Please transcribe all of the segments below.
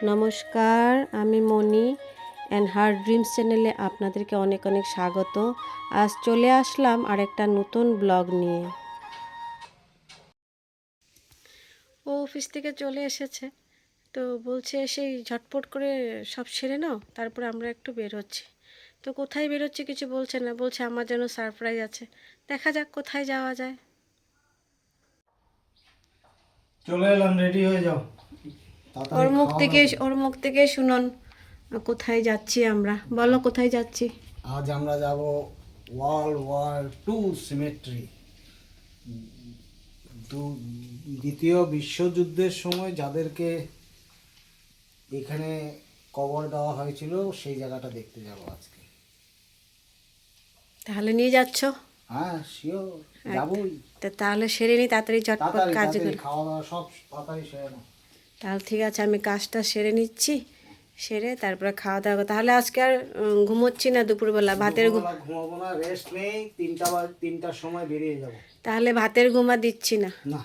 নমস্কার, আমি মনি and her dreams চ্যানেলে আপনাদেরকে অনেক অনেক স্বাগত। আজ চলে আসলাম আরেকটা নতুন ব্লগ নিয়ে। ও অফিস থেকে চলে এসেছে, তো বলছে সেই ঝটপট করে সব সেরে নাও, তারপরে আমরা একটু বের হচ্ছি। তো কোথায় বেরোচ্ছে কিছু বলছে না, বলছে আমার যেন সারপ্রাইজ আছে। দেখা যাক কোথায় যাওয়া যায়। চলে এলাম, রেডি হয়ে যাও। ওর মুখ থেকে শুনুন কোথায় যাচ্ছি আমরা। বলো কোথায় যাচ্ছি। আজ আমরা যাব ওয়ার্ল্ড ওয়ার টু সিমেট্রি। দ্বিতীয় বিশ্বযুদ্ধের সময় যাদেরকে এখানে কবর দেওয়া হয়েছিল সেই জায়গাটা দেখতে যাব আজকে। তাহলে নিয়ে যাচ্ছ? হ্যাঁ, শিওর যাবই। তাহলে সেরে নি তাড়াতাড়ি, চটপট কাজগুলো। খাওয়া দাওয়া সব তাড়াতাড়ি সেরে নাও। তাহলে ঠিক আছে, আমি কাজটা সেরে নিচ্ছি, সেরে তারপরে খাওয়া দাওয়া। তাহলে আজকে আর ঘুমোচ্ছি না দুপুরবেলা, ঘুমাবো না, রেস্ট নেই। 3টার সময় বেরিয়ে যাব। তাহলে ভাতের ঘুমা দিচ্ছি না, না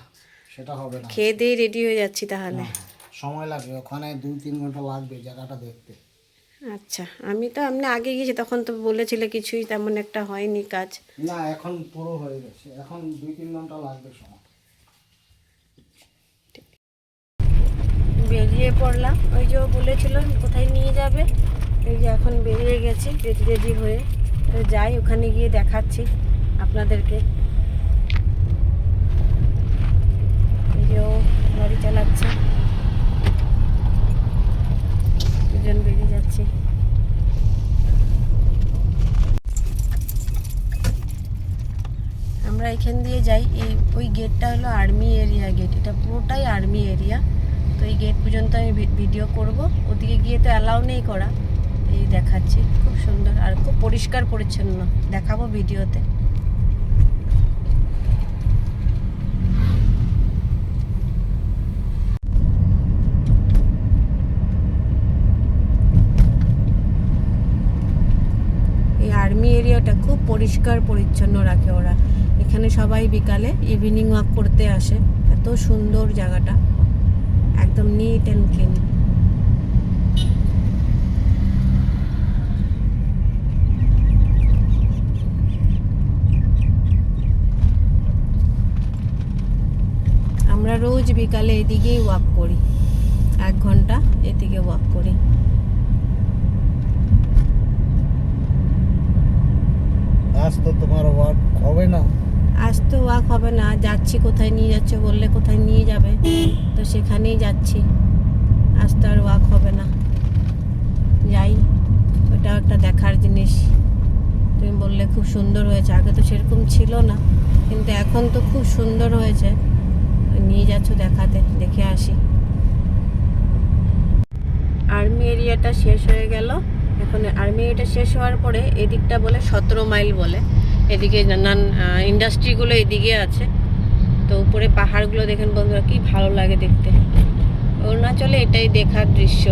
সেটা হবে না। খেয়ে দিয়ে রেডি হয়ে যাচ্ছি তাহলে। সময় লাগবে, ওখানে 2-3 ঘন্টা লাগবে জায়গাটা দেখতে। আচ্ছা, আমি আগে গিয়েছি, তখন তো বলেছিলে কিছুই তেমন একটা হয়নি কাজ। না, এখন পুরো হয়ে গেছে, এখন 2-3 ঘন্টা লাগবে সময়। বেরিয়ে পড়লাম, ওই যে বলেছিল কোথায় নিয়ে যাবে, এই যে এখন বেরিয়ে গেছি রেডি রেডি হয়ে। তো যাই, ওখানে গিয়ে দেখাচ্ছি আপনাদেরকে। এই যে ও গাড়ি চালাচ্ছে, দুজন বেরিয়ে যাচ্ছি। আমরা এখান দিয়ে যাই, ওই গেটটা হলো আর্মি এরিয়া গেট, এটা পুরোটাই আর্মি এরিয়া। তো এই গেট পর্যন্ত আমি ভিডিও করব, ওদিকে গিয়ে তো অ্যালাউ নেই করা। এই দেখাচ্ছি, খুব সুন্দর আর খুব পরিষ্কার পরিচ্ছন্ন, দেখাবো ভিডিওতে। এই আর্মি এরিয়াটা খুব পরিষ্কার পরিচ্ছন্ন রাখে ওরা। এখানে সবাই বিকালে ইভিনিং ওয়াক করতে আসে। এত সুন্দর জায়গাটা, একদম নিট অ্যান্ড ক্লিন। আমরা রোজ বিকালে এদিকেই ওয়াক করি, 1 ঘন্টা এদিকে ওয়াক করি। আজ তো তোমার ওয়ার্ক হবে না। আজ তো ওয়াক হবে না, যাচ্ছি। কোথায় নিয়ে যাচ্ছে বললে, কোথায় নিয়ে যাবে তো সেখানেই যাচ্ছি। আজ তো আর ওয়াক হবে না, যাই। ওটা একটা দেখার জিনিস। তুমি বললে খুব সুন্দর হয়েছে, আগে তো সেরকম ছিল না, কিন্তু এখন তো খুব সুন্দর হয়েছে। নিয়ে যাচ্ছ দেখাতে, দেখে আসি। আর্মি এরিয়াটা শেষ হয়ে গেল। এখন আর্মি এরিয়াটা শেষ হওয়ার পরে এদিকটা বলে 17 মাইল বলে। এদিকে নানান ইন্ডাস্ট্রিগুলো এদিকে আছে। তো উপরে পাহাড়গুলো দেখেন বন্ধুরা, কি ভালো লাগে দেখতে। অরুণাচলে এটাই দেখার দৃশ্য,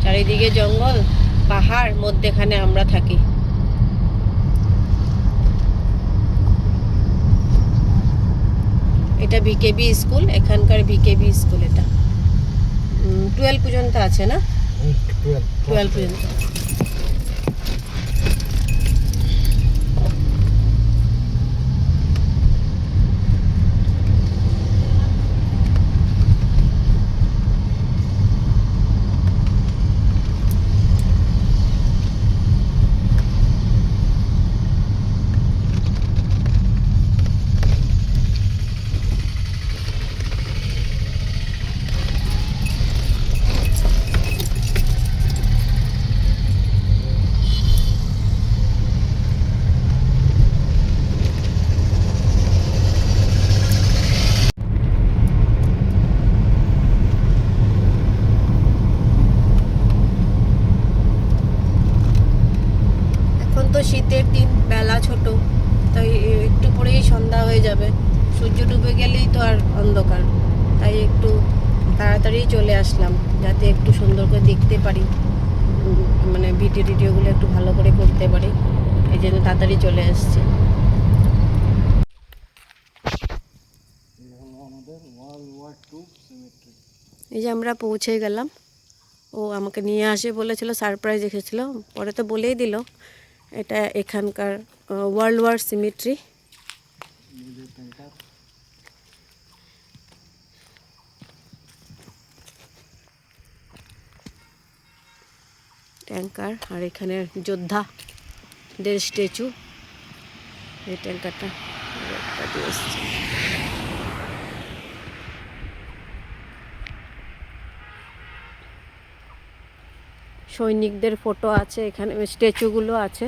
চারিদিকে জঙ্গল, পাহাড়, মধ্যেখানে আমরা থাকি। এটা ভিকেবি স্কুল, এখানকার ভিকেবি স্কুল। এটা 12 পর্যন্ত আছে না? 12 পর্যন্ত। শীতের দিন, বেলা ছোট, তাই একটু পরেই সন্ধ্যা হয়ে যাবে। সূর্য ডুবে গেলেই তো আর অন্ধকার, তাই একটু তাড়াতাড়ি চলে আসলাম, যাতে একটু সুন্দর করে দেখতে পারি, মানে ভিডিওগুলো একটু ভালো করে করতে পারি। এই জন্য তাড়াতাড়ি চলে আসছি। এই যে আমরা পৌঁছে গেলাম ও আমাকে নিয়ে আসে বলেছিল, সারপ্রাইজ রেখেছিল, পরে তো বলেই দিল এটা এখানকার ওয়ার্ল্ড ওয়ার সিমেট্রি। ট্যাঙ্কার, আর এখানে যোদ্ধাদের স্ট্যাচু। এই ট্যাঙ্কারটা দিয়ে এসছে। সৈনিকদের ফটো আছে এখানে, স্ট্যাচুগুলো আছে।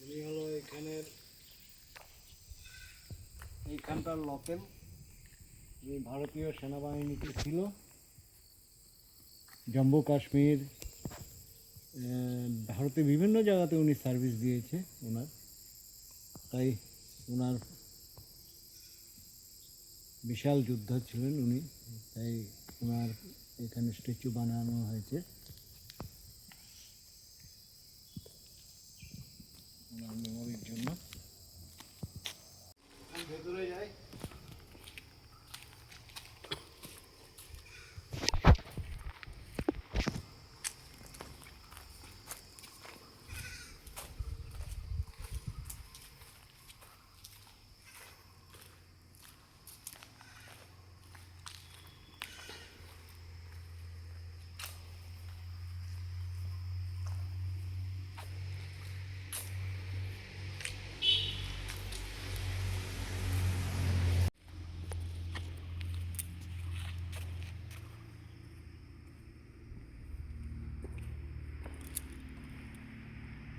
উনি হলো এইখানকার লোকেল, উনি ভারতীয় সেনাবাহিনীতে ছিল, জম্মু কাশ্মীর, ভারতে বিভিন্ন জায়গাতে উনি সার্ভিস দিয়েছে ওনার, তাই ওনার বিশাল যোদ্ধা ছিলেন উনি, তাই ওনার এখানে স্ট্যাচু বানানো হয়েছে ওনার মেমোরির জন্য। ভেতরে যাই।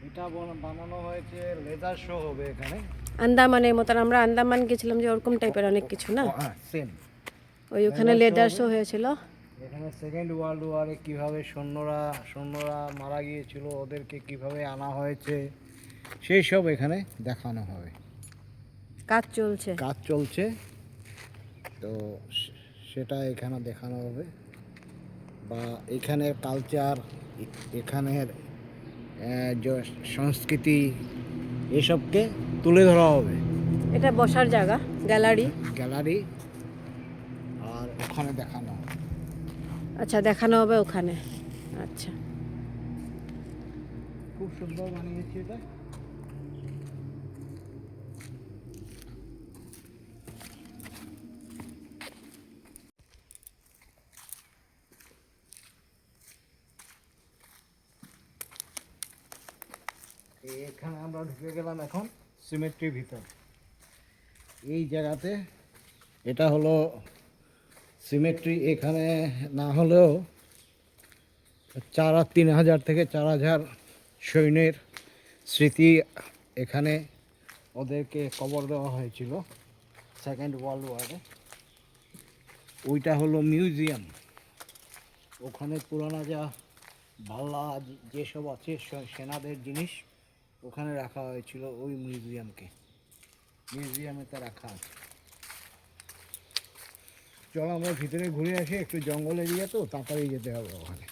এটা বানানো হয়েছে, লেদার শো হবে এখানে। আন্দামানের মতন, আমরা আন্দামান গেছিলাম যে ওরকম টাইপের অনেক কিছু না, সেম ওখানে লেদার শো হয়েছিল। এখানে সেকেন্ড ওয়ার্ল্ড ওয়ারে কীভাবে সৈন্যরা মারা গিয়েছিল, ওদেরকে কিভাবে আনা হয়েছে সেই সব এখানে দেখানো হবে। কাজ চলছে, তো সেটা এখানে দেখানো হবে, বা এখানের কালচার, এখানের যে সংস্কৃতি, এসবকে তুলে ধরা হবে। এটা বসার জায়গা, গ্যালারি। আর ওখানে দেখানো হবে। আচ্ছা, দেখানো হবে ওখানে। আচ্ছা, খুব সুন্দর বানিয়েছি এটা। এখানে আমরা ঢুকে গেলাম এখন সিমেট্রির ভিতর। এই জায়গাতে এটা হলো সিমেট্রি। এখানে না হলেও 3,000 থেকে 4,000 সৈন্যের স্মৃতি এখানে ওদেরকে কবর দেওয়া হয়েছিল সেকেন্ড ওয়ার্ল্ড ওয়ারে। ওইটা হলো মিউজিয়াম। ওখানে পুরানো যা ভাল্লা যেসব আছে সেনাদের জিনিস ওখানে রাখা হয়েছিল, ওই মিউজিয়ামেতে রাখা আছে। চলো আমরা ভিতরে ঘুরে আসি, একটু জঙ্গল এরিয়া তো, তাড়াতাড়ি যেতে হবে ওখানে।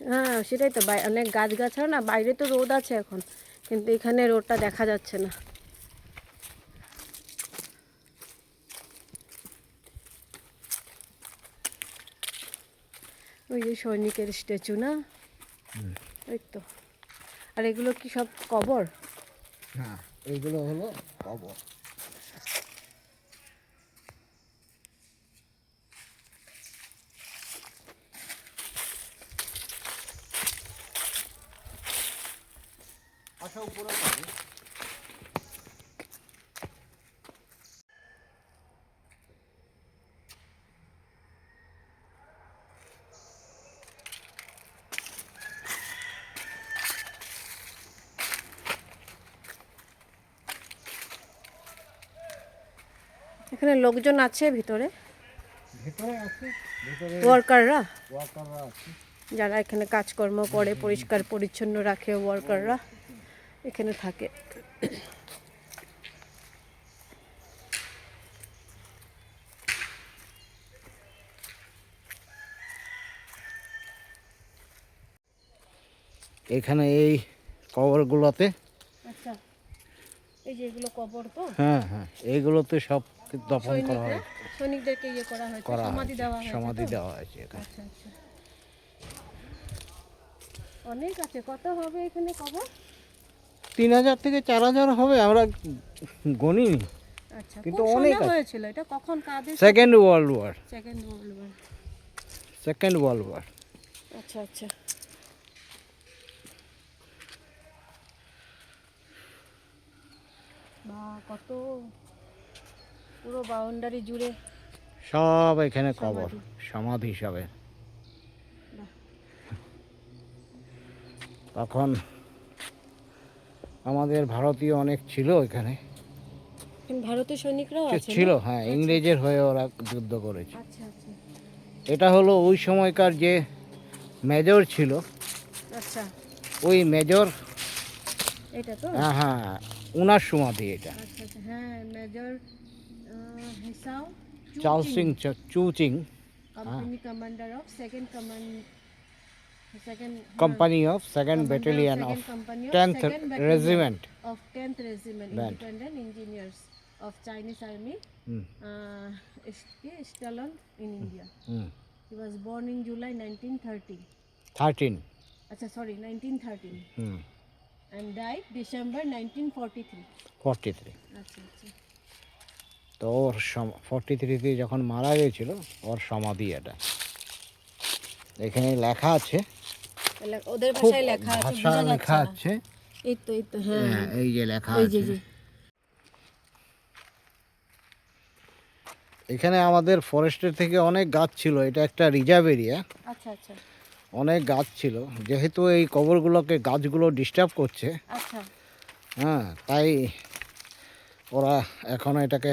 হ্যাঁ সেটাই তো, অনেক গাছগাছড়া না, বাইরে তো রোদ আছে এখন, কিন্তু এখানে রোদটা দেখা যাচ্ছে না। ওই যে সৈনিকের স্ট্যাচু না, ওই তো। আর এগুলো কি সব কবর? হ্যাঁ, এইগুলো হলো কবর। আচ্ছা, উপরে যাবে। এখানে লোকজন আছে ভিতরে, আছে ভিতরে ওয়ার্কাররা আছে। যারা এখানে কাজকর্ম করে, পরিষ্কার পরিচ্ছন্ন রাখে, ওয়ার্কাররা এখানে থাকে। এখানে এই কবরগুলোতে, আচ্ছা, এই যে এগুলো কবর তো হ্যাঁ হ্যাঁ, এইগুলোতে সব দফন করা সৈনিকরা, হয়, সৈনিকদেরকে ইয়ে করা হয়েছে, সমাধি দেওয়া হয়েছে সমাধি তো? দেওয়া হয়েছে এখানে। আচ্ছা আচ্ছা, অনেক আছে। কত হবে এখানে কবর? 3000 থেকে 4000 হবে, আমরা গণিনি, আচ্ছা, কিন্তু কোন অনেক সনে আছে। হয়েছিল এটা? কখন, কাদের? Second world war, second world war. Second world war. আচ্ছা আচ্ছা, বা কত, পুরো বাউন্ডারি জুড়ে সব এখানে কবর, সমাধি। সমাধি হিসাবে। বাহ। তখন আমাদের ভারতীয় অনেক ছিল এখানে, এখানে ভারতের সৈনিকরাও আছে ছিল, না? হ্যাঁ, আচ্ছা, ইংরেজের হয়ে ওরা যুদ্ধ করেছে। আচ্ছা আচ্ছা এটা হলো ওই সময়কার যে মেজর ছিল, আচ্ছা, ওই মেজর, এটা তো? হ্যাঁ হ্যাঁ, উনার সমাধি এটা। আচ্ছা আচ্ছা, হ্যাঁ, মেজর হেসাও চার্লস সিং চুচিং, company commander of second command, second company of second battalion of 10th regiment of 10th Regiment Band. Independent Engineers of Chinese Army, hmm Stallone in India. Hmm, He was born in July 1913. 13, Acha, sorry, 1913, hmm, and died December 1943. 43। আচ্ছা আচ্ছা, তো ওর 43-তে যখন মারা গিয়েছিল, ওর সমাধি এটা। এখানে লেখা আছে, তাহলে ওদের খুব ভাষায় লেখা আছে, ভাষা বোঝা লেখা যাচ্ছে না। আছে, এই তো হ্যাঁ, হ্যাঁ, এই যে লেখা ওই যে আছে। যে এখানে আমাদের ফরেস্টের থেকে অনেক গাছ ছিল, এটা একটা রিজার্ভ এরিয়া, আচ্ছা আচ্ছা অনেক গাছ ছিল। যেহেতু এই কবরগুলোকে গাছগুলো ডিস্টার্ব করছে, আচ্ছা, হ্যাঁ, তাই ওরা এখন এটাকে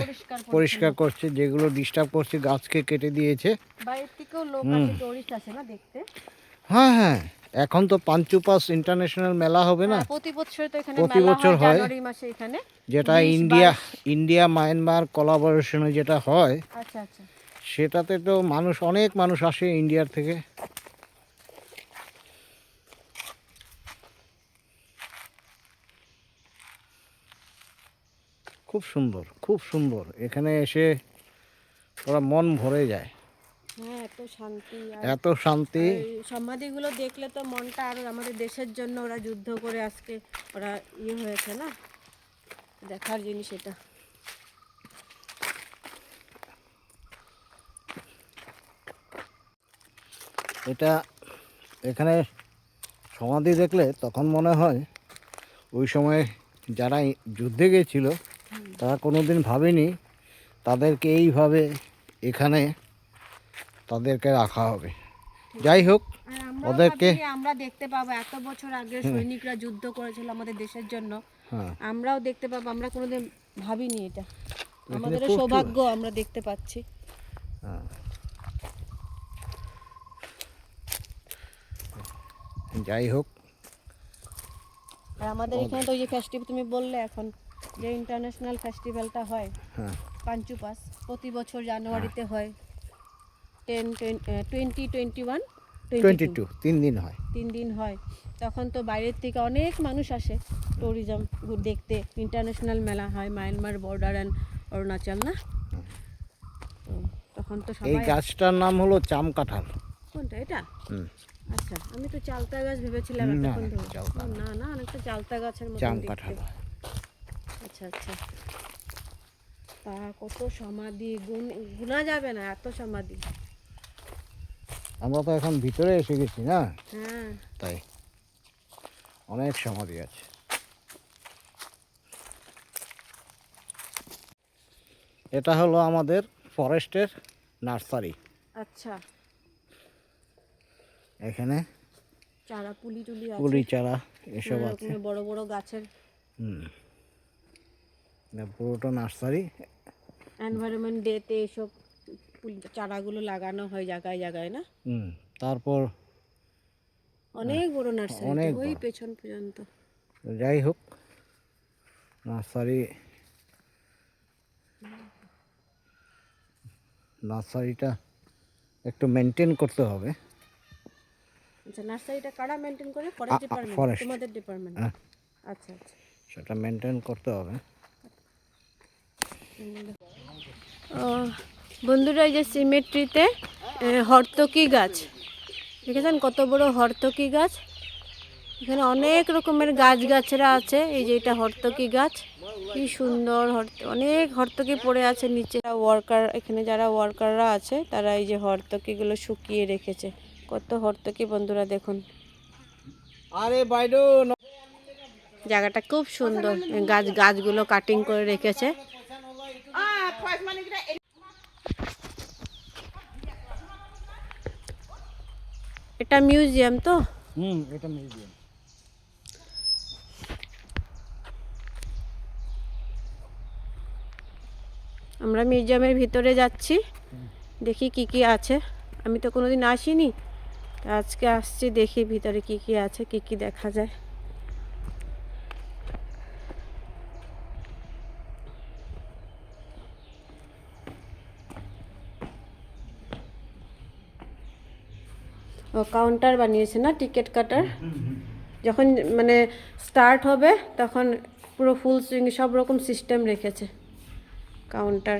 পরিষ্কার করছে। যেগুলো ডিস্টার্ব করছে গাছকে কেটে দিয়েছে। বাইরে থেকেও লোক আসে, টুরিস্ট আসে না দেখতে? হ্যাঁ হ্যাঁ, এখন তো পাঞ্চু পাস ইন্টারন্যাশনাল মেলা হবে না, হ্যাঁ, প্রতি বছর তো এখানে প্রতি মেলা বছর হয় হয়, জানুয়ারি মাসে এখানে, যেটা 20-22 ইন্ডিয়া মায়ানমার কোলাবোরেশনে যেটা হয়, আচ্ছা আচ্ছা, সেটাতে তো অনেক মানুষ আসে ইন্ডিয়ার থেকে। খুব সুন্দর, খুব সুন্দর, এখানে এসে ওরা মন ভরে যায়, হ্যাঁ, এত শান্তি। আর এত শান্তি। এই সমাধিগুলো দেখলে তো মনটা আরো, আমাদের দেশের জন্য ওরা যুদ্ধ করে আজকে ওরা ইয়ে হয়েছে না, দেখার জিনিস এটা। এটা এখানে সমাধি দেখলে তখন মনে হয় ওই সময় যারা যুদ্ধে গিয়েছিল তারা কোনোদিন ভাবেনি তাদেরকে এইভাবে এখানে তাদেরকে রাখা হবে। যাই হোক, আর আমরা ওদেরকে, আমরা দেখতে পাবো, এত বছর আগে সৈনিকরা যুদ্ধ করেছিল আমাদের দেশের জন্য, হ্যাঁ, আমরাও দেখতে পাবো। আমরা কোনোদিন ভাবিনি এটা, এখানে আমাদের প্রচুর- সৌভাগ্য আমরা দেখতে পাচ্ছি। হ্যাঁ। যাই হোক, আর আমাদের এখানে তো ওই যে ফেস্টিভ্যাল তুমি বললে, এখন যে ইন্টারন্যাশনাল ফেস্টিভ্যালটা হয় হ্যাঁ, পাঞ্চু পাস, প্রতি বছর জানুয়ারিতে হয়, 2021 22 3 দিন হয়। 3 দিন হয়। তখন তো বাইরের থেকে অনেক মানুষ আসে ট্যুরিজম দেখতে, ইন্টারন্যাশনাল মেলা হয় মায়ানমার বর্ডার অ্যান্ড অরুণাচল না, তো তখন তো এই সবাই। গাছটার নাম হলো চাম কাঁঠাল। কোনটা এটা? হুম, আচ্ছা, আমি তো চালতা গাছ ভেবেছিলাম না, এতক্ষণ ধরে। চালতা ও, না না, অনেকটা চালতা গাছের মতো চাম দেখতে। কাঁঠাল হয়। আচ্ছা আচ্ছা, তা কত সমাধি, গুণা যাবে না এত সমাধি। আমরা তো এখন ভিতরে এসে গেছি না, হ্যাঁ, তাই অনেক সমাধি আছে। এটা হলো আমাদের ফরেস্টের নার্সারি। আচ্ছা, এখানে চারা পুলি টুলি আছে, পুলি চারা এসব নানা আছে। রকমের বড় বড় গাছের। এটা পুরোটা নার্সারি। এনভায়রনমেন্ট ডেতে এসব চারাগুলো লাগানো হয় জায়গায় জায়গায় না? তারপর অনেক বড় নার্সারি, অনেক ওই বড়। পেছন পর্যন্ত। যাই হোক, নার্সারিটা একটু মেনটেন করতে হবে। আচ্ছা, নার্সারিটা কারা মেনটেন করে? ফরেস্ট ডিপার্টমেন্ট, ফরেস্ট, তোমাদের ডিপার্টমেন্ট? হ্যাঁ, আচ্ছা আচ্ছা। সেটা মেনটেন করতে হবে। বন্ধুরা, এই যে সিমেট্রিতে হর্তকি গাছ দেখেছেন, কত বড় হর্তকি গাছ। এখানে অনেক রকমের গাছগাছরা আছে। এই যে এটা হর্তকি গাছ, কি সুন্দর। অনেক হর্তকি পড়ে আছে নিচে। ওয়ার্কার, এখানে যারা ওয়ার্কাররা আছে তারা এই যে হর্তকিগুলো শুকিয়ে রেখেছে। কত হর্তকি বন্ধুরা দেখুন। আরে বাইডো, জায়গাটা খুব সুন্দর। গাছগুলো কাটিং করে রেখেছে। এটা মিউজিয়াম তো? এটা মিউজিয়াম। আমরা মিউজিয়ামের ভিতরে যাচ্ছি, দেখি কি কি আছে। আমি তো কোনোদিন আসিনি, আজকে আসছি, দেখি ভিতরে কি কি আছে, কি কি দেখা যায়। ও কাউন্টার বানিয়েছে না, টিকিট কাটার। যখন মানে স্টার্ট হবে তখন পুরো ফুল সুইং সব রকম সিস্টেম রেখেছে। কাউন্টার।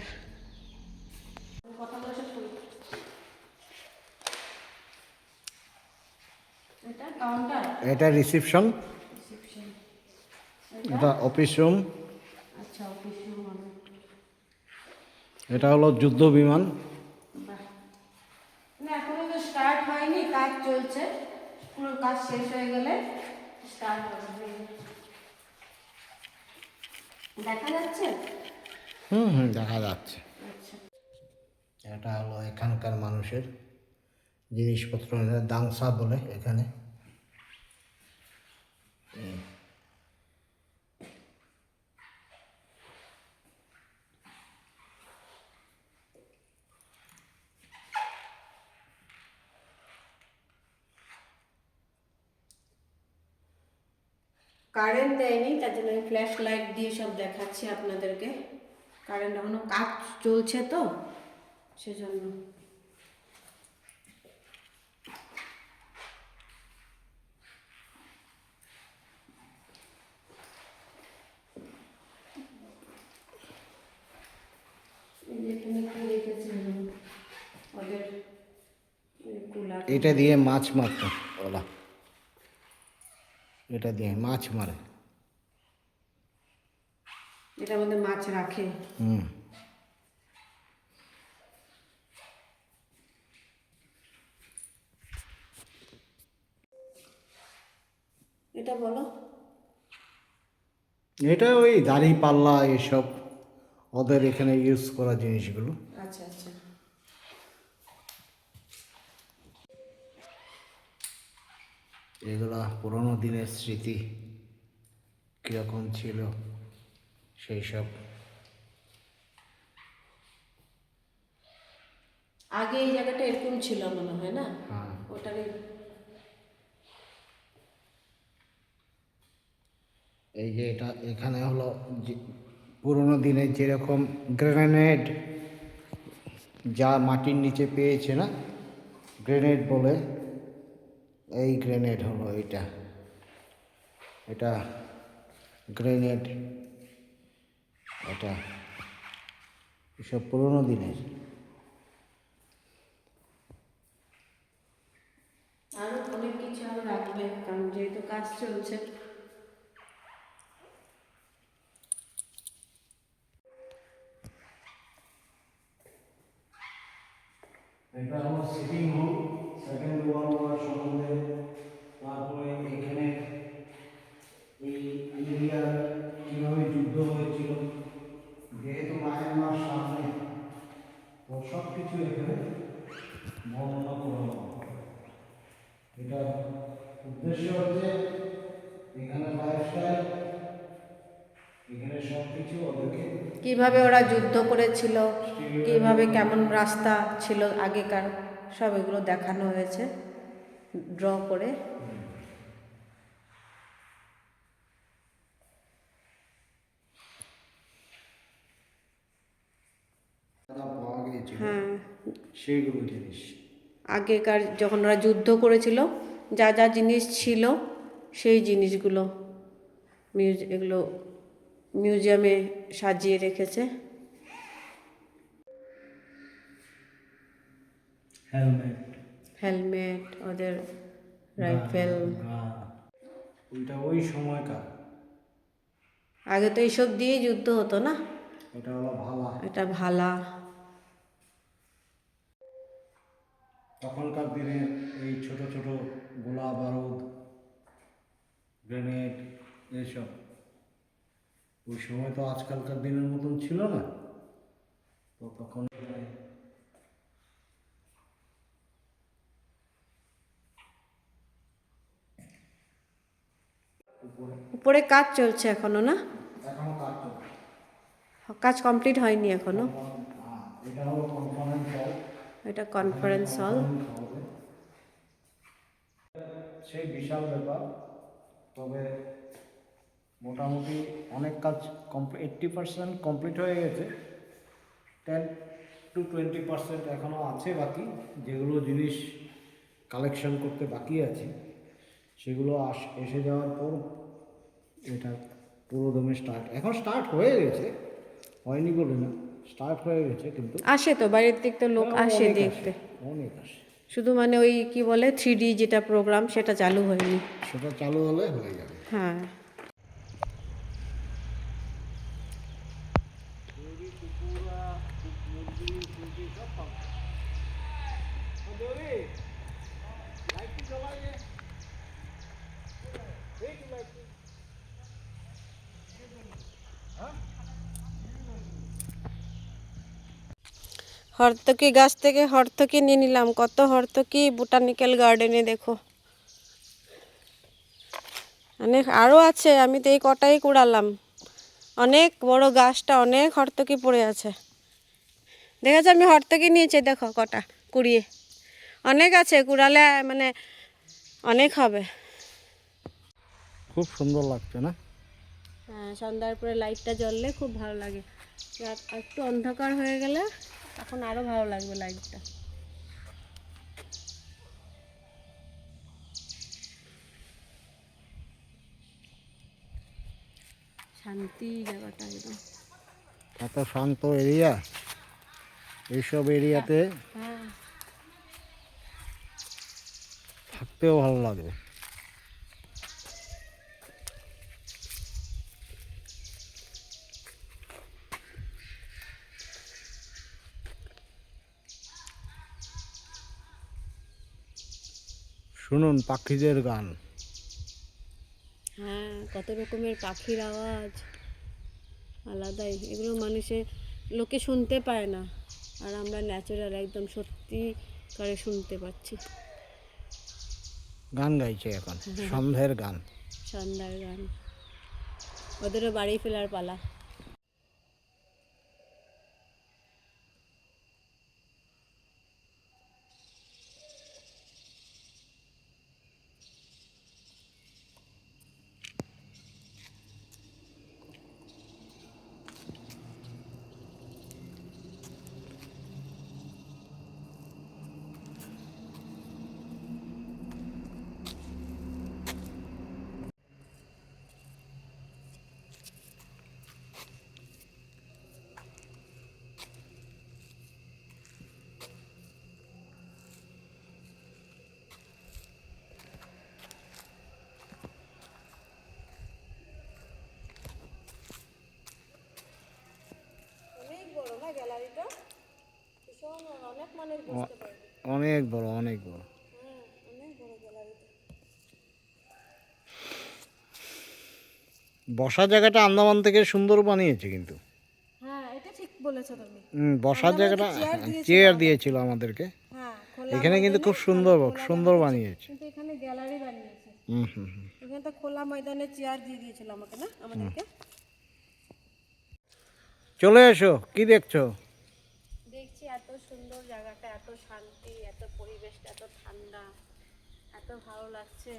এটা কাউন্টার, এটা রিসেপশন, এটা অফিস রুম। আচ্ছা, অফিস রুম হবে। এটা হলো যুদ্ধ বিমান। বাহ। না, এখনো তো স্টার্ট হয়নি, কাজ চলছে। পুরো কাজ শেষ হয়ে গেলে স্টার্ট হবে। দেখা যাচ্ছে? দেখা যাচ্ছে। আচ্ছা। এটা হলো এখানকার মানুষের জিনিসপত্র, দাংসা বলে এখানে। কারেন্ট দেয়নি, তার জন্য আমি ফ্ল্যাশ লাইট দিয়ে সব দেখাচ্ছি আপনাদেরকে। কারেন্ট এখনো কাজ চলছে তো সেজন্য। এখানে কি রেখেছে ওদের কুলার। এটা দিয়ে মাছ মারতো ওরা, এটা দিয়ে মাছ মারে। এটার মধ্যে মাছ রাখে। এটা বলো। এটা ওই দাড়ি পাল্লা এসব ওদের এখানে ইউজ করা জিনিসগুলো। আচ্ছা আচ্ছা। এগুলা পুরোনো দিনের স্মৃতি, কীরকম ছিল সেই সব। আগে এই জায়গাটা এরকম ছিল মনে হয় না? হ্যাঁ, ওটারই। এই যে এটা এখানে হলো পুরোনো দিনের যেরকম গ্রেনেড যা মাটির নিচে পেয়েছে না, গ্রেনেড বলে, এই গ্রেনেড হলো এটা। এটা গ্রেনেড, এটা এসব পুরোনো দিনের। আরো অনেক কিছু আরো রাখবে, কারণ যেহেতু কাজ চলছে। এটা হলো সিটিং হল, সেকেন্ড ওয়ার্ল্ড ওয়ার সম্বন্ধে। তারপরে এখানে এই এরিয়ার কীভাবে যুদ্ধ হয়েছিল, যেহেতু মায়ানমার সামনে, তো সব কিছু এখানে বর্ণনা করা হবে। এটার উদ্দেশ্য হচ্ছে এখানে লাইফস্টাইল, এখানে সব কিছু ওদেরকে কিভাবে ওরা যুদ্ধ করেছিল, কিভাবে কেমন রাস্তা ছিল আগেকার, সব এগুলো দেখানো হয়েছে ড্র করে। পাওয়া গিয়েছিল, হ্যাঁ, সেইগুলো জিনিস। আগেকার যখন ওরা যুদ্ধ করেছিল, যা যা জিনিস ছিল সেই জিনিসগুলো এগুলো মিউজিয়ামে সাজিয়ে রেখেছে। হেলমেট, ওদের রাইফেল। ওইটা ওই সময়কার, আগে তো এইসব দিয়েই যুদ্ধ হতো না। এটা হলো ভালা। এটা ভালা। তখনকার দিনে এই ছোট ছোট গোলা বারুদ, গ্রেনেড, এইসব ওই সময় তো আজকালকার দিনের মতন ছিল না, তো তখন উপরে কাজ চলছে এখনো না? এখনো কাজ চলছে। কাজ কমপ্লিট হয়নি এখনো। এটা হলো কনফারেন্স হল। এটা কনফারেন্স হল। সেই বিশাল ব্যাপার। তবে মোটামুটি অনেক কাজ 80% কমপ্লিট হয়ে গেছে, 10-20% এখনও আছে বাকি, যেগুলো জিনিস কালেকশন করতে বাকি আছে সেগুলো এসে যাওয়ার পর এটা পুরো দমে এখন স্টার্ট হয়ে গেছে, হয়নি বলে না, স্টার্ট হয়ে গেছে। কিন্তু আসে তো বাইরের দিক তো লোক আসে দেখতে, অনেক আসে। শুধু মানে ওই কি বলে 3D যেটা প্রোগ্রাম সেটা চালু হয়নি। সেটা চালু হলে হয়ে যাবে। হ্যাঁ। হর্তকি গাছ থেকে হর্তকি নিয়ে নিলাম। কত হর্তকি বোটানিক্যাল গার্ডেনে দেখো, অনেক আরও আছে, আমি তো এই কটাই কুড়ালাম। অনেক বড় গাছটা, অনেক হর্তকি পড়ে আছে। দেখেছো আমি হর্তকি নিয়েছি, দেখো কটা কুড়িয়ে, অনেক আছে, কুড়ালে মানে অনেক হবে। খুব সুন্দর লাগছে না? হ্যাঁ, সন্ধ্যার পরে লাইটটা জ্বললে খুব ভালো লাগে। একটু অন্ধকার হয়ে গেলে তখন আরও ভালো লাগবে লাইটটা। শান্তি জায়গাটা একদম। এত শান্ত এরিয়া, এইসব এরিয়াতে হ্যাঁ, থাকতেও ভালো লাগবে। শুনুন পাখিদের গান। হ্যাঁ, কত রকমের পাখির আওয়াজ আলাদাই, এগুলো মানুষের লোকে শুনতে পায় না, আর আমরা ন্যাচারাল একদম সত্যিকারে শুনতে পাচ্ছি। গান গাইছে এখন, সন্ধ্যের গান। সন্ধ্যার গান। ওদেরও বাড়ি ফেরার পালা। অনেক বড় না গ্যালারিটা, ভীষণ অনেক মানুষ বসতে পারবে। অনেক বড়, অনেক বড়। হ্যাঁ, অনেক বড় গ্যালারিটা। বসার জায়গাটা আন্দামান থেকে সুন্দর বানিয়েছে কিন্তু। হ্যাঁ, এটা ঠিক বলেছো তুমি। বসার জায়গাটা চেয়ার দিয়েছিল আমাদেরকে। হ্যাঁ, এখানে কিন্তু খুব সুন্দর সুন্দর বানিয়েছে। কিন্তু এখানে গ্যালারি বানিয়েছে। হুম হুম। এখানে তো খোলা ময়দানে চেয়ার দিয়ে দিয়েছিল আমাকে, না আমাদেরকে। চলে এসো, কি দেখছো? দেখছি এত সুন্দর জায়গাটা, এত শান্তি, এত পরিবেশটা এত ঠান্ডা, এত ভালো লাগছে।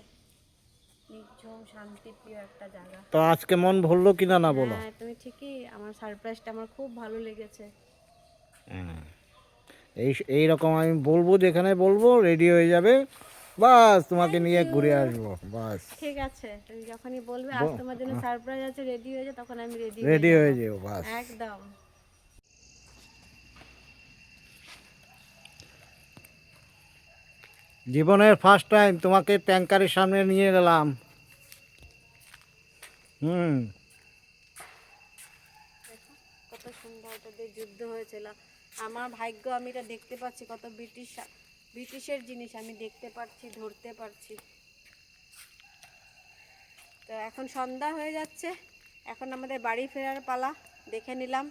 নির্ঝুম শান্তিপ্রিয় একটা জায়গা। তো আজকে মন ভরলো কিনা না বলো? হ্যাঁ, তুমি ঠিকই, আমার সারপ্রাইজটা আমার খুব ভালো লেগেছে। এই রকম আমি বলবো, যেখানে বলবো রেডি হয়ে যাবে, বাস তোমাকে নিয়ে ঘুরে আসবো বাস। ঠিক আছে, তুমি যখনই বলবে আজ তোমার জন্য সারপ্রাইজ আছে, রেডি হয়ে যাও, তখন আমি রেডি রেডি হয়ে যেও বাস। একদম। জীবনের ফার্স্ট টাইম তোমাকে ট্যাঙ্কারের সামনে নিয়ে গেলাম। হুম। দেখো কত সুন্দর, এটা দিয়ে যুদ্ধ হয়েছিল। আমার ভাগ্য, আমি এটা দেখতে পাচ্ছি, কত ব্রিটিশের জিনিস আমি দেখতে পাচ্ছি, ধরতে পারছি। তো এখন সন্ধ্যা হয়ে যাচ্ছে, এখন আমাদের বাড়ি ফেরার পালা। দেখে নিলাম,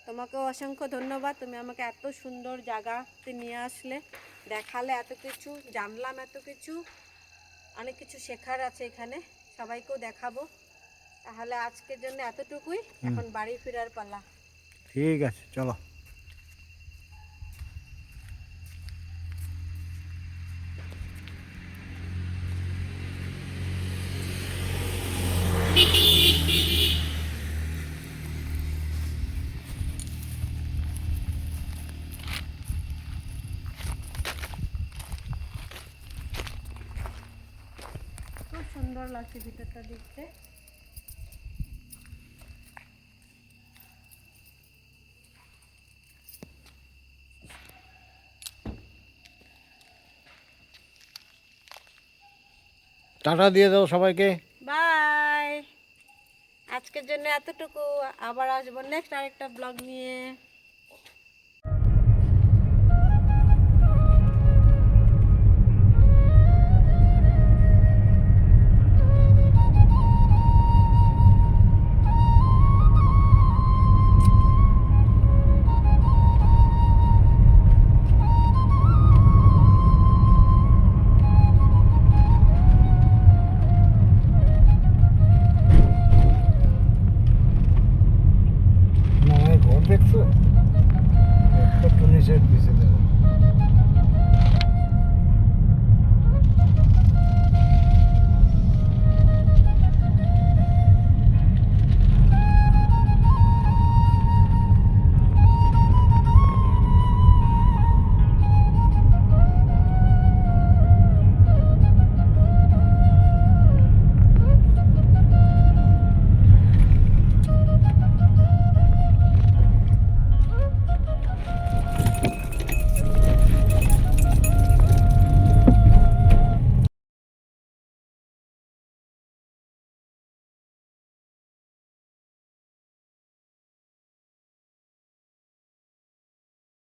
তোমাকেও অসংখ্য ধন্যবাদ, তুমি আমাকে এত সুন্দর জায়গাতে নিয়ে আসলে, দেখালে এত কিছু, জানলাম এত কিছু, অনেক কিছু শেখার আছে এখানে, সবাইকেও দেখাবো। তাহলে আজকের জন্য এতটুকুই, এখন বাড়ি ফেরার পালা। ঠিক আছে, চলো। খুব সুন্দর লাগছে ভিতরটা দেখতে। টাটা দিয়ে দাও সবাইকে। বাই, আজকের জন্য এতটুকু, আবার আসবো নেক্সট আরেকটা ব্লগ নিয়ে।